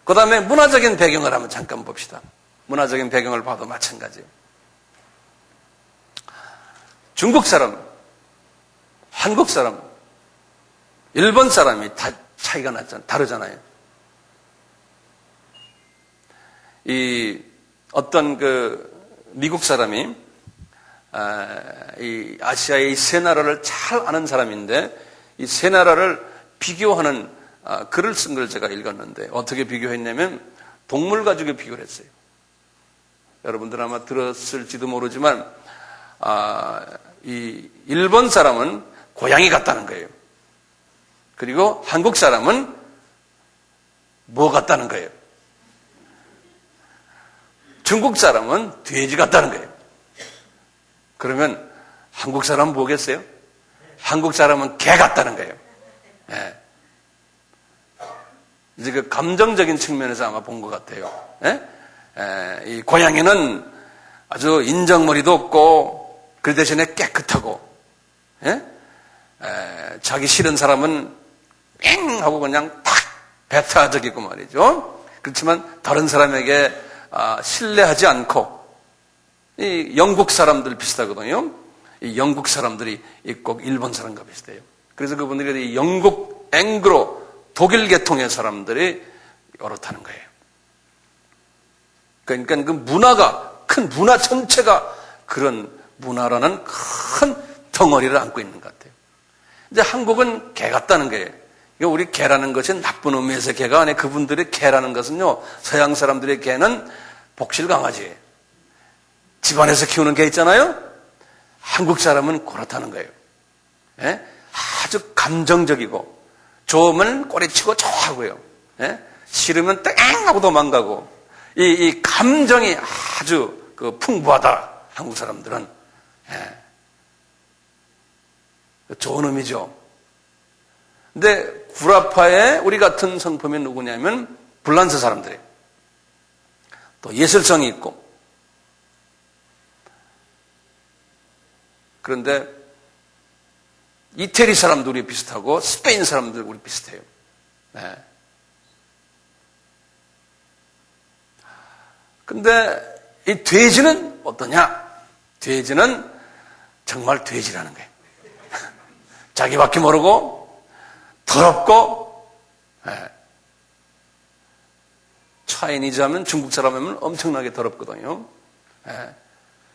그 다음에 문화적인 배경을 한번 잠깐 봅시다. 문화적인 배경을 봐도 마찬가지예요. 중국 사람, 한국 사람, 일본 사람이 다 차이가 다르잖아요. 이 어떤 미국 사람이 이 아시아의 세 나라를 잘 아는 사람인데 이 세 나라를 비교하는 글을 쓴 걸 제가 읽었는데 어떻게 비교했냐면 동물 가지고 비교를 했어요. 여러분들 아마 들었을지도 모르지만 이 일본 사람은 고양이 같다는 거예요. 그리고 한국 사람은 뭐 같다는 거예요? 중국 사람은 돼지 같다는 거예요. 그러면 한국 사람은 뭐겠어요? 한국 사람은 개 같다는 거예요. 예. 이제 그 감정적인 측면에서 아마 본 것 같아요. 예? 이 고양이는 아주 인정머리도 없고 그 대신에 깨끗하고, 예? 자기 싫은 사람은 뺑 하고 그냥 탁 배타적이고 말이죠. 그렇지만 다른 사람에게 신뢰하지 않고 이 영국 사람들 비슷하거든요. 이 영국 사람들이 꼭 일본 사람과 비슷해요. 그래서 그분들이 영국 앵그로 독일 계통의 사람들이 여럿하는 거예요. 그러니까 그 문화가 큰 문화 전체가 그런 문화라는 큰 덩어리를 안고 있는 것 같아요. 이제 한국은 개 같다는 거예요. 우리 개라는 것이 나쁜 의미에서 개가 아니에요. 그분들의 개라는 것은요, 서양 사람들의 개는 복실 강아지예요. 집안에서 키우는 개 있잖아요. 한국 사람은 그렇다는 거예요. 예? 아주 감정적이고 좋으면 꼬리치고 좋아하고요. 예? 싫으면 땡 하고 도망가고 이 감정이 아주 풍부하다. 한국 사람들은. 예. 좋은 의미죠. 근데 구라파의 우리 같은 성품이 누구냐면 불란서 사람들이에요. 또 예술성이 있고. 그런데 이태리 사람도 우리 비슷하고 스페인 사람도 우리 비슷해요. 네. 근데 이 돼지는 어떠냐? 돼지는 정말 돼지라는 거예요. 자기밖에 모르고 더럽고, 네. 차이니즈 하면 중국 사람 하면 엄청나게 더럽거든요. 네.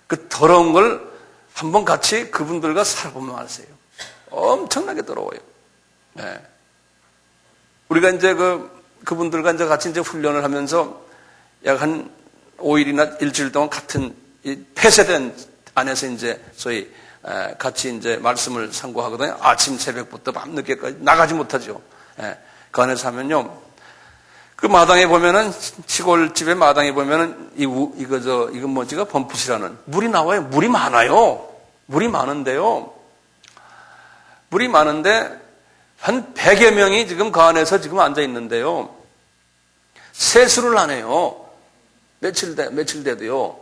그 더러운 걸 한번 같이 그분들과 살아보면 아세요. 엄청나게 더러워요. 네. 우리가 이제 그분들과 이제 같이 이제 훈련을 하면서 약 한 5일이나 일주일 동안 같은 이 폐쇄된 안에서 이제 소위 같이 이제 말씀을 상고하거든요. 아침 새벽부터 밤늦게까지 나가지 못하죠. 예. 그 안에서 하면요. 그 마당에 보면은 시골집의 마당에 보면은 이건 뭐지가 범풋이라는 물이 나와요. 물이 많아요. 물이 많은데요. 물이 많은데 한 100여 명이 지금 그 안에서 지금 앉아 있는데요. 세수를 안 해요. 며칠 돼도요.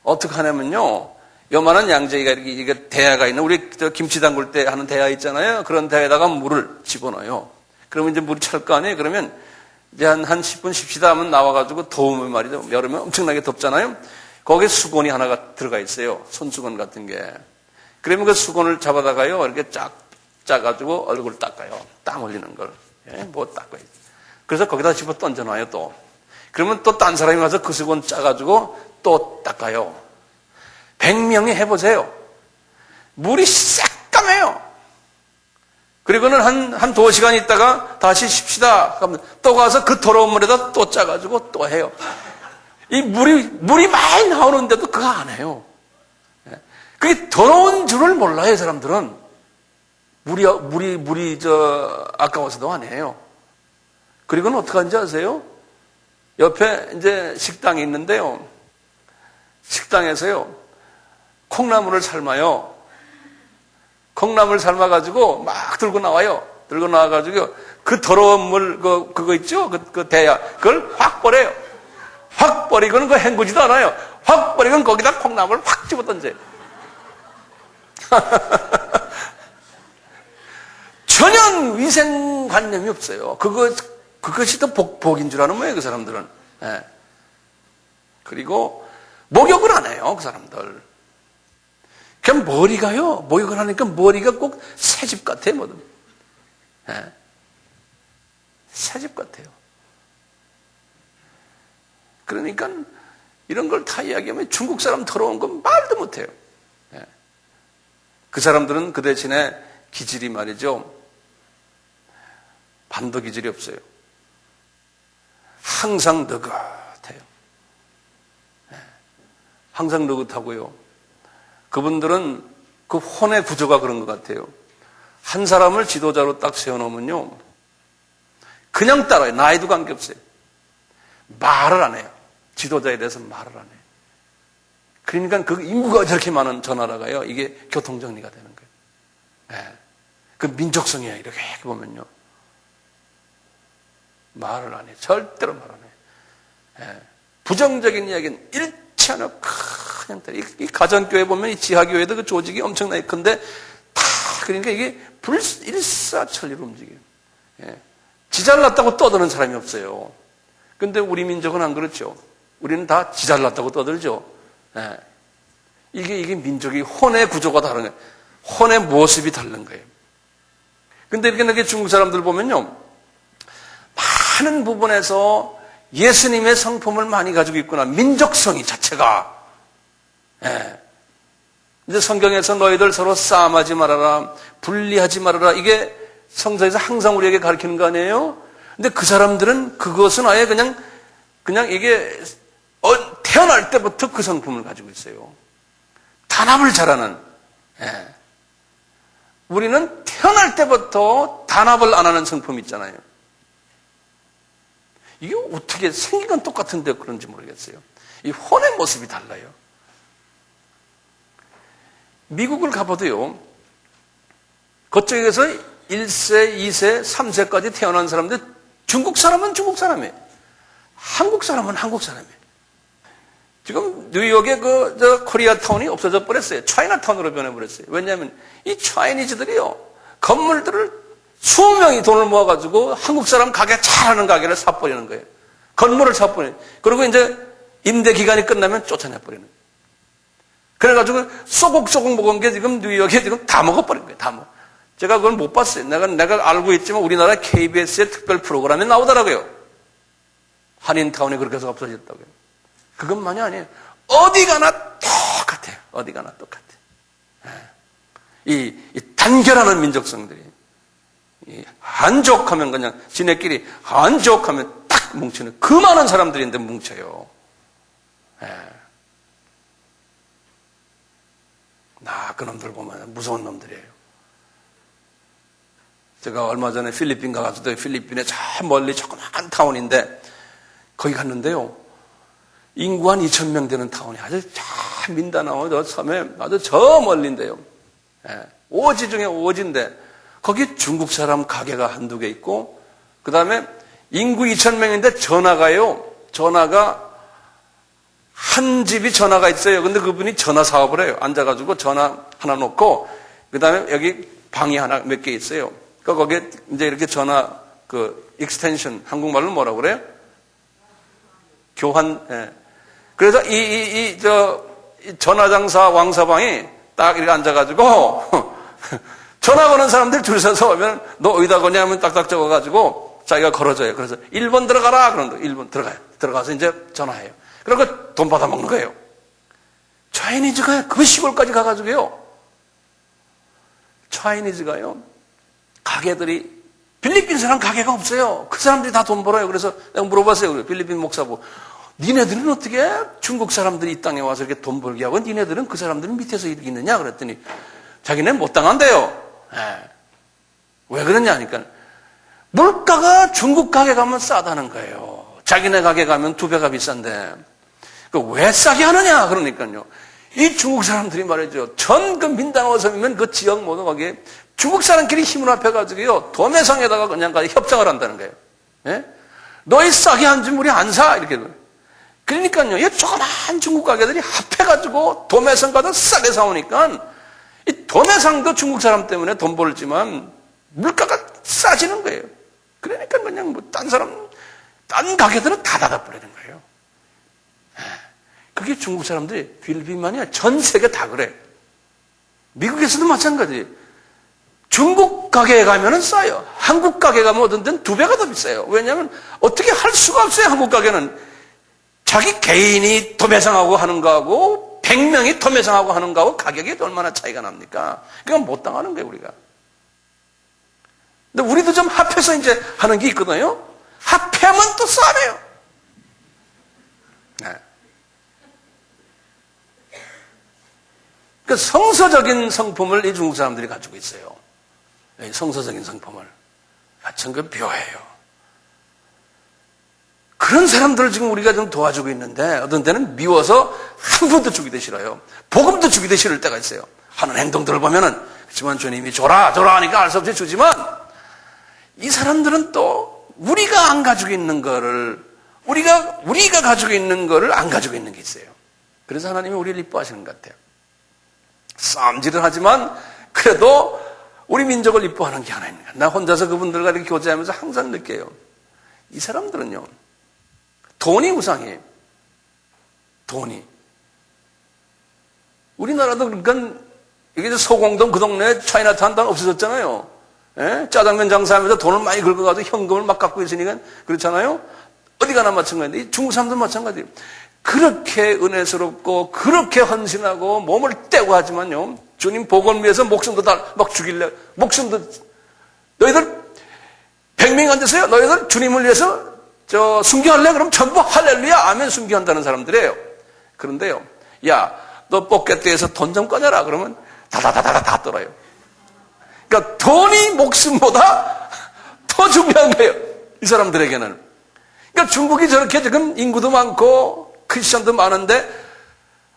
어떻게 하냐면요. 요만한 양재기가 이렇게 대야가 있는 우리 김치 담글 때 하는 대야 있잖아요. 그런 대야에다가 물을 집어넣어요. 그러면 이제 물이 찰 거 아니에요. 그러면 이제 한 10분 쉽시다 하면 나와가지고 더우면 말이죠. 여름에 엄청나게 덥잖아요. 거기에 수건이 하나가 들어가 있어요. 손수건 같은 게. 그러면 그 수건을 잡아다가요. 이렇게 짜가지고 얼굴 닦아요. 땀 흘리는 걸. 예, 뭐 닦아요. 그래서 거기다 집어 던져놔요 또. 그러면 또 딴 사람이 와서 그 수건 짜가지고 또 닦아요. 100명이 해보세요. 물이 새까매요. 그리고는 한 2시간 있다가 다시 쉽시다. 그러면 또 가서 그 더러운 물에다 또 짜가지고 또 해요. 이 물이 많이 나오는데도 그거 안 해요. 그게 더러운 줄을 몰라요, 사람들은. 물이 아까워서도 안 해요. 그리고는 어떻게 하는지 아세요? 옆에 이제 식당이 있는데요. 식당에서요, 콩나물을 삶아요. 콩나물 삶아가지고 막 들고 나와요. 들고 나와가지고 그 더러운 물, 그거 있죠? 그 대야. 그걸 확 버려요. 확 버리고는 그 헹구지도 않아요. 확 버리고는 거기다 콩나물을 확 집어 던져요. 전혀 위생관념이 없어요. 그것이 더 복인 줄 아는 거예요, 그 사람들은. 예. 그리고 목욕을 안 해요, 그 사람들. 그냥 머리가요, 목욕을 하니까 머리가 꼭 새집 같아요, 뭐든. 예. 새집 같아요. 그러니까 이런 걸 다 이야기하면 중국 사람 더러운 건 말도 못해요. 예. 그 사람들은 그 대신에 기질이 말이죠. 반도 기질이 없어요. 항상 느긋해요. 예. 항상 느긋하고요. 그분들은 그 혼의 구조가 그런 것 같아요. 한 사람을 지도자로 딱 세워놓으면요. 그냥 따라요. 나이도 관계없어요. 말을 안 해요. 지도자에 대해서 말을 안 해요. 그러니까 그 인구가 저렇게 많은 저 나라가요. 이게 교통정리가 되는 거예요. 예. 그 민족성이에요. 이렇게 보면요. 말을 안 해요. 절대로 말 안 해요. 예. 부정적인 이야기는 일치 않아. 그냥 이 가정교회 보면 이 지하교회도 그 조직이 엄청나게 큰데 다 그러니까 이게 일사천리로 움직여요. 예. 지잘났다고 떠드는 사람이 없어요. 근데 우리 민족은 안 그렇죠. 우리는 다 지잘났다고 떠들죠. 예. 이게 민족이 혼의 구조가 다른 거예요. 혼의 모습이 다른 거예요. 근데 이렇게 중국 사람들 보면요. 많은 부분에서 예수님의 성품을 많이 가지고 있구나. 민족성이 자체가. 예. 이제 성경에서 너희들 서로 싸움하지 말아라. 분리하지 말아라. 이게 성서에서 항상 우리에게 가르치는 거 아니에요? 근데 그 사람들은 그것은 아예 그냥 이게 태어날 때부터 그 성품을 가지고 있어요. 단합을 잘하는. 예. 우리는 태어날 때부터 단합을 안 하는 성품이 있잖아요. 이게 어떻게 생긴 건 똑같은데 그런지 모르겠어요. 이 혼의 모습이 달라요. 미국을 가봐도요. 그쪽에서 1세, 2세, 3세까지 태어난 사람들 중국 사람은 중국 사람이에요. 한국 사람은 한국 사람이에요. 지금 뉴욕의 코리아타운이 없어져 버렸어요. 차이나타운으로 변해버렸어요. 왜냐하면 이 차이니즈들이요. 건물들을 수십 명이 돈을 모아가지고 한국 사람 가게 잘하는 가게를 사버리는 거예요. 건물을 사버리는 거예요. 그리고 이제 임대 기간이 끝나면 쫓아내버리는 거예요. 그래가지고 쏘곡쏘곡 먹은 게 지금 뉴욕에 지금 다 먹어버린 거예요. 다 먹어. 제가 그걸 못 봤어요. 내가 알고 있지만 우리나라 KBS의 특별 프로그램에 나오더라고요. 한인타운이 그렇게 해서 없어졌다고요. 그것만이 아니에요. 어디 가나 똑같아요. 어디 가나 똑같아요. 이 단결하는 민족성들이. 한족하면 그냥 지네끼리 한족하면 딱 뭉치는 그 많은 사람들인데 뭉쳐요. 그놈들 보면 무서운 놈들이에요. 제가 얼마 전에 필리핀 가가지고 필리핀에 저 멀리 조그만 타운인데 거기 갔는데요. 인구 한 2,000명 되는 타운이 아주 저 민다나오 저 섬에 아주 저 멀리인데요. 오지 중에 오지인데 거기 중국 사람 가게가 한두 개 있고 그 다음에 인구 2,000명인데 전화가 한 집이 전화가 있어요. 근데 그분이 전화 사업을 해요. 앉아가지고 전화 하나 놓고 그 다음에 여기 방이 하나 몇 개 있어요. 그러니까 거기에 이제 이렇게 전화 익스텐션 한국말로 뭐라고 그래요? 교환. 그래서 이 전화장사 왕사방이 딱 이렇게 앉아가지고 전화 거는 사람들 줄 서서 오면 너 어디다 거냐면 딱딱 적어가지고 자기가 걸어줘요. 그래서 1번 들어가라. 그런다. 1번 들어가요. 들어가서 이제 전화해요. 그리고 돈 받아 먹는 거예요. 차이니즈가 그 시골까지 가가지고요. 차이니즈가요. 가게들이 필리핀 사람 가게가 없어요. 그 사람들이 다 돈 벌어요. 그래서 내가 물어봤어요. 필리핀 목사부. 니네들은 어떻게 중국 사람들이 이 땅에 와서 이렇게 돈 벌게 하고 니네들은 그 사람들은 밑에서 이렇게 있느냐 그랬더니 자기네 못 당한대요. 왜 그러냐 하니까 물가가 중국 가게 가면 싸다는 거예요. 자기네 가게 가면 2배가 비싼데 왜 싸게 하느냐 그러니까요. 이 중국 사람들이 말이죠. 전 그 민다나오 섬이면 그 지역 모두 거기에 중국 사람끼리 힘을 합해가지고요. 도매상에다가 그냥 협상을 한다는 거예요. 너희 싸게 한 줌 우리 안 사 이렇게. 그러니까요. 이 조그만 중국 가게들이 합해가지고 도매상 가서 싸게 사오니까 이 도매상도 중국 사람 때문에 돈 벌지만 물가가 싸지는 거예요. 그러니까 그냥 딴 가게들은 다 닫아버리는 거예요. 그게 중국 사람들이 필리핀만이 아니라 전 세계 다 그래. 미국에서도 마찬가지. 중국 가게에 가면은 싸요. 한국 가게 가면 어떤 데는 2배가 더 비싸요. 왜냐하면 어떻게 할 수가 없어요. 한국 가게는 자기 개인이 도매상하고 하는 거하고 100명이 도매상하고 하는 거하고 가격이 얼마나 차이가 납니까? 그건 못 당하는 거예요, 우리가. 근데 우리도 좀 합해서 이제 하는 게 있거든요. 합해하면 또 싸네요. 네. 그 성서적인 성품을 이 중국 사람들이 가지고 있어요. 성서적인 성품을. 참 그 묘해요. 그런 사람들을 지금 우리가 좀 도와주고 있는데 어떤 때는 미워서 한 번도 주기도 싫어요. 복음도 주기도 싫을 때가 있어요. 하는 행동들을 보면은 그렇지만 주님이 줘라 하니까 알 수 없이 주지만 이 사람들은 또 우리가 안 가지고 있는 거를 우리가 가지고 있는 거를 안 가지고 있는 게 있어요. 그래서 하나님이 우리를 이뻐하시는 것 같아요. 싸움질은 하지만 그래도 우리 민족을 이뻐하는 게 하나입니다. 나 혼자서 그분들과 이렇게 교제하면서 항상 느껴요. 이 사람들은요, 돈이 우상이에요. 돈이. 우리나라도 그러니까 여기 소공동 그 동네에 차이나타운 없어졌잖아요. 예? 짜장면 장사하면서 돈을 많이 긁어가지고 현금을 막 갖고 있으니까 그렇잖아요. 어디 가나 마찬가지인데 중국 사람도 마찬가지예요. 그렇게 은혜스럽고 그렇게 헌신하고 몸을 떼고 하지만요, 주님 복을 위해서 목숨도 다 막 죽일래. 목숨도 너희들 100명이 안 되세요? 너희들 주님을 위해서 순교할래? 그럼 전부 할렐루야 아멘 순교한다는 사람들이에요. 그런데요, 야 너 포켓대에서 돈 좀 꺼내라 그러면 다다다다다 다 떨어요. 그러니까 돈이 목숨보다 더 중요한 거예요, 이 사람들에게는. 그러니까 중국이 저렇게 지금 인구도 많고 크리스천도 많은데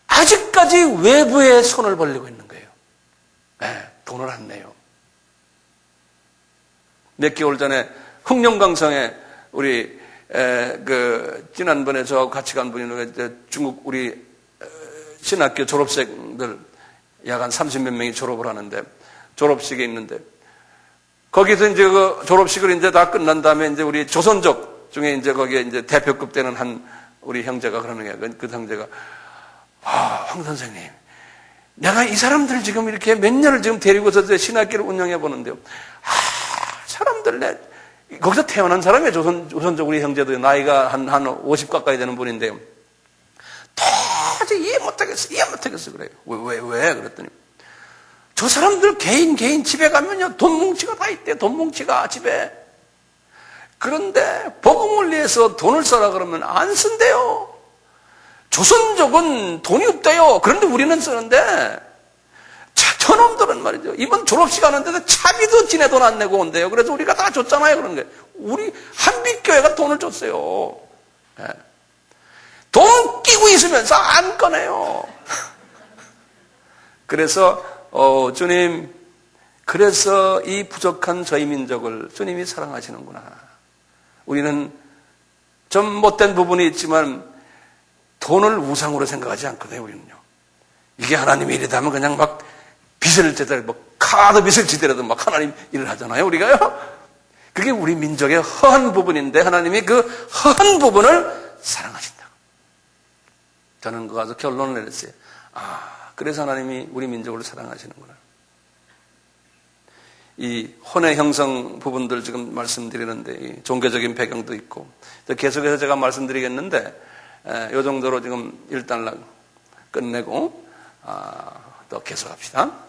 아직까지 외부에 손을 벌리고 있는 거예요. 네, 돈을 안 내요. 몇 개월 전에 흑룡강성에 우리 지난번에 저하고 같이 간 분이 중국 우리 신학교 졸업생들 약 한 30몇 명이 졸업을 하는데 졸업식에 있는데 거기서 이제 그 졸업식을 이제 다 끝난 다음에 이제 우리 조선족 중에 이제 거기에 이제 대표급 되는 한 우리 형제가 그러는 거예요. 그 형제가 황 선생님, 내가 이 사람들 지금 이렇게 몇 년을 지금 데리고서 신학교를 운영해 보는데요. 사람들 거기서 태어난 사람이에요. 조선족 우리 형제도 나이가 한 50 가까이 되는 분인데요. 도저히 이해 못하겠어 그래요. 왜? 그랬더니 저 사람들 개인 집에 가면요 돈 뭉치가 다 있대. 돈 뭉치가 집에. 그런데 복음을 위해서 돈을 써라 그러면 안 쓴대요. 조선족은 돈이 없대요. 그런데 우리는 쓰는데 저놈들은 말이죠. 이번 졸업식 하는데도 차비도 지네 돈 안 내고 온대요. 그래서 우리가 다 줬잖아요. 그런 게 우리 한빛교회가 돈을 줬어요. 네. 돈 끼고 있으면서 안 꺼내요. 그래서 주님, 그래서 이 부족한 저희 민족을 주님이 사랑하시는구나. 우리는 좀 못된 부분이 있지만 돈을 우상으로 생각하지 않거든요. 우리는요. 이게 하나님의 일이라면 그냥 막 빚을 지더라도 카드 빚을 지더라도 막 하나님 일을 하잖아요. 우리가요. 그게 우리 민족의 허한 부분인데 하나님이 그 허한 부분을 사랑하신다. 저는 그거 가서 결론을 내렸어요. 그래서 하나님이 우리 민족을 사랑하시는구나. 이 혼의 형성 부분들 지금 말씀드리는데 이 종교적인 배경도 있고 계속해서 제가 말씀드리겠는데 이 정도로 지금 일단 끝내고 또 계속합시다.